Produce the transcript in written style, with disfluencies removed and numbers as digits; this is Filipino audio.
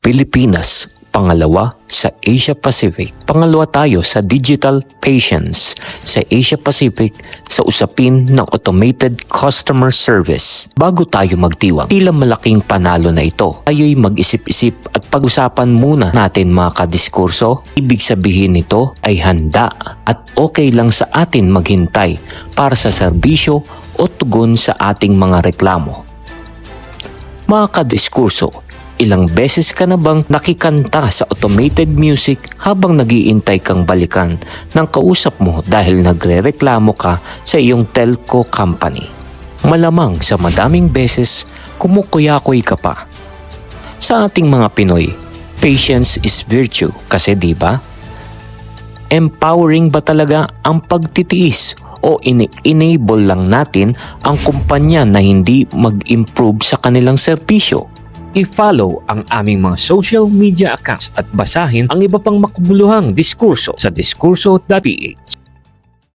Pilipinas, pangalawa sa Asia Pacific. Pangalawa tayo sa digital patience sa Asia Pacific sa usapin ng automated customer service. Bago tayo magtiwang, tila malaking panalo na ito. Tayo'y mag-isip-isip at pag-usapan muna natin mga kadiskurso. Ibig sabihin nito ay handa at okay lang sa atin maghintay para sa serbisyo o tugon sa ating mga reklamo. Mga kadiskurso, ilang beses ka na bang nakikanta sa automated music habang nag-iintay kang balikan ng kausap mo dahil nagrereklamo ka sa iyong telco company? Malamang sa madaming beses, kumukuya-kuy ka pa. Sa ating mga Pinoy, patience is virtue kasi di ba? Empowering ba talaga ang pagtitiis o enable lang natin ang kumpanya na hindi mag-improve sa kanilang serbisyo? I-follow ang aming mga social media accounts at basahin ang iba pang makabuluhang diskurso sa diskurso.ph.